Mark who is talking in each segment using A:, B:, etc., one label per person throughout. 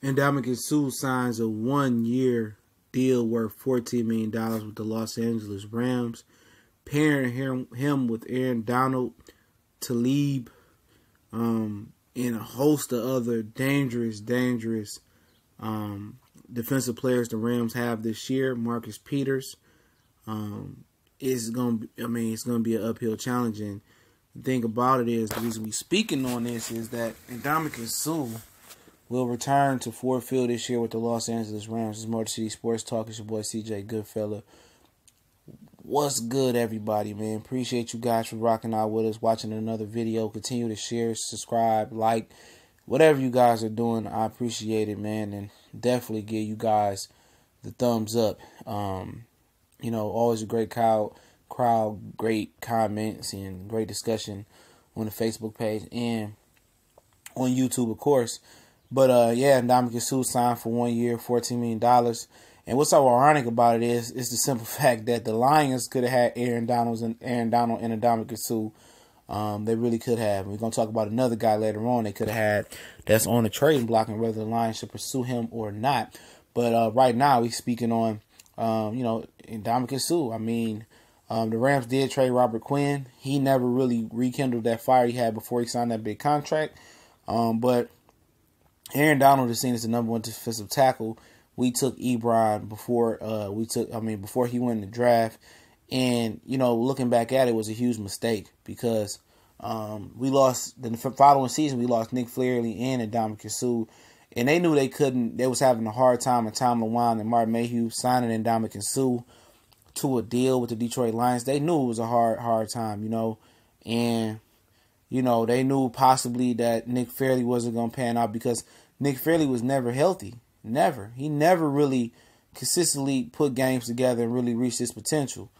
A: Ndamukong Suh signs a 1-year deal worth $14 million with the Los Angeles Rams, pairing him with Aaron Donald, Talib, and a host of other dangerous defensive players the Rams have this year. Marcus Peters is going to, it's going to be an uphill challenge. And the thing about it is, the reason we speaking on this is that Ndamukong Suh will return to Ford Field this year with the Los Angeles Rams. This is Motor City Sports Talk. It's your boy CJ Goodfella. What's good, everybody, man? Appreciate you guys for rocking out with us, watching another video. Continue to share, subscribe, like, whatever you guys are doing. I appreciate it, man, and definitely give you guys the thumbs up. Always a great crowd, great comments, and great discussion on the Facebook page and on YouTube, of course. But, Ndamukong Suh signed for 1 year, $14 million. And what's so ironic about it is the simple fact that the Lions could have had Aaron Donald and Ndamukong Suh. They really could have. We're going to talk about another guy later on they could have had that's on the trading block and whether the Lions should pursue him or not. But right now, we're speaking on, Ndamukong Suh. The Rams did trade Robert Quinn. He never really rekindled that fire he had before he signed that big contract. But Aaron Donald is seen as the number one defensive tackle. We took Ebron before he went in the draft. And, looking back at it, was a huge mistake because we lost the following season. We lost Nick Fleary and Ndamukong Suh, and they knew they was having a hard time. And Tom LeWine and Martin Mayhew signing Ndamukong Suh to a deal with the Detroit Lions. They knew it was a hard time, and they knew possibly that Nick Fairley wasn't going to pan out because Nick Fairley was never healthy. Never. He never really consistently put games together and really reached his potential.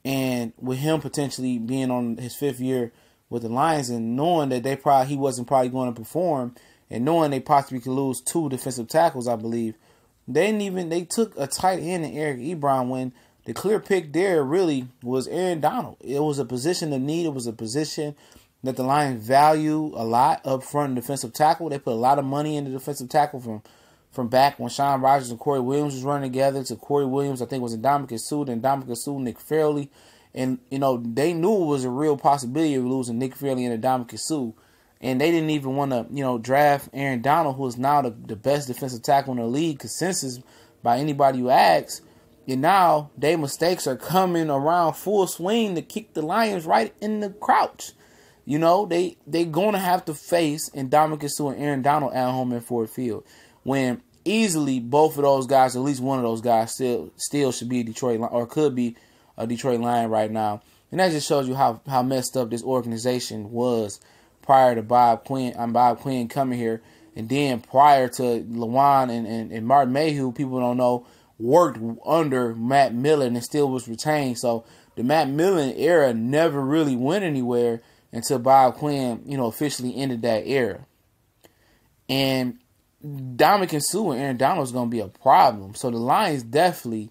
A: And with him potentially being on his 5th year with the Lions and knowing that he wasn't probably going to perform and knowing they possibly could lose 2 defensive tackles, I believe, they took a tight end in Eric Ebron when the clear pick there really was Aaron Donald. It was a position of need. It was a position that the Lions value a lot up front in defensive tackle. They put a lot of money into defensive tackle from back when Sean Rogers and Corey Williams was running together to Corey Williams, I think was Ndamukong Suh, then Ndamukong Suh, Nick Fairley. And, they knew it was a real possibility of losing Nick Fairley and Ndamukong Suh. And they didn't even want to, draft Aaron Donald, who is now the best defensive tackle in the league, consensus by anybody who asks. And now their mistakes are coming around full swing to kick the Lions right in the crouch. They're going to have to face Ndamukong Suh and Aaron Donald at home in Ford Field, when easily both of those guys, at least one of those guys, still should be a Detroit or could be a Detroit Lion right now. And that just shows you how messed up this organization was prior to Bob Quinn coming here. And then prior to LeWine and Martin Mayhew, people don't know, worked under Matt Millen and still was retained. So the Matt Millen era never really went anywhere until Bob Quinn, officially ended that era. And Ndamukong Suh and Aaron Donald is going to be a problem. So the Lions definitely,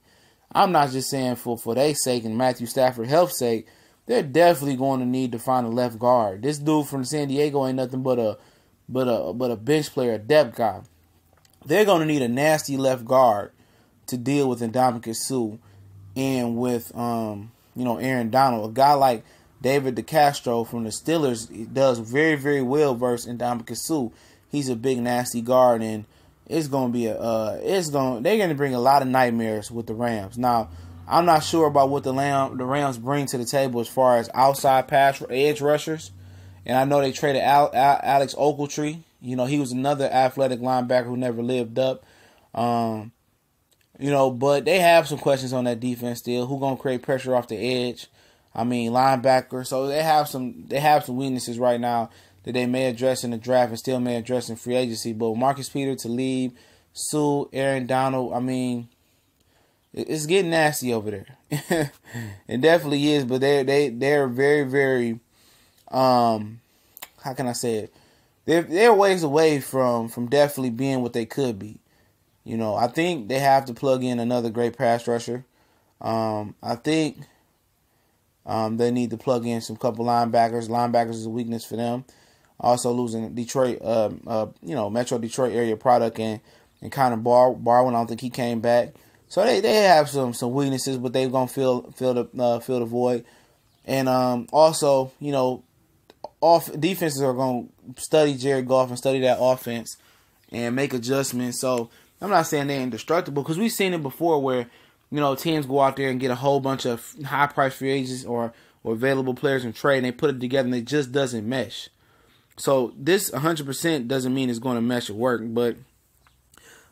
A: I'm not just saying for their sake and Matthew Stafford's health sake, they're definitely going to need to find a left guard. This dude from San Diego ain't nothing but a bench player, a depth guy. They're going to need a nasty left guard to deal with Ndamukong Suh and with Aaron Donald. A guy like David DeCastro from the Steelers does very, very well versus Ndamukong Suh. He's a big nasty guard, and it's going to be they're going to bring a lot of nightmares with the Rams. Now, I'm not sure about what the Rams bring to the table as far as outside pass edge rushers. And I know they traded Alex Ogletree. He was another athletic linebacker who never lived up. But they have some questions on that defense still. Who's going to create pressure off the edge? Linebacker. So they have some weaknesses right now that they may address in the draft and still may address in free agency. But Marcus Peters, Talib, Suh, Aaron Donald, it's getting nasty over there. It definitely is, but they're very, very, how can I say it? They're ways away from definitely being what they could be. I think they have to plug in another great pass rusher. I think they need to plug in some couple linebackers. Linebackers is a weakness for them. Also losing Detroit, Metro Detroit area product and and kind of Barwin. I don't think he came back. So they have some weaknesses, but they're gonna fill the void. And also, you know, defenses are gonna study Jared Goff and study that offense and make adjustments. So I'm not saying they're indestructible, because we've seen it before where, you know, teams go out there and get a whole bunch of high price free agents or available players in trade, and they put it together and it just doesn't mesh. So this 100% doesn't mean it's going to mesh or work, but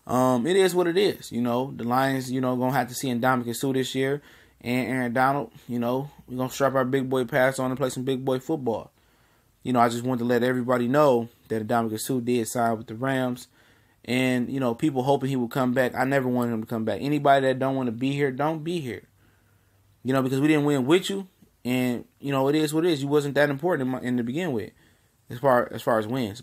A: it is what it is. You know, the Lions, you know, going to have to see Ndamukong Suh this year, and Aaron Donald, you know, we're going to strap our big boy pads on and play some big boy football. You know, I just wanted to let everybody know that Ndamukong Suh did sign with the Rams, and, you know, people hoping he would come back. I never wanted him to come back. Anybody that don't want to be here, don't be here. You know, because we didn't win with you. And, you know, it is what it is. You wasn't that important in to begin with, as far as wins.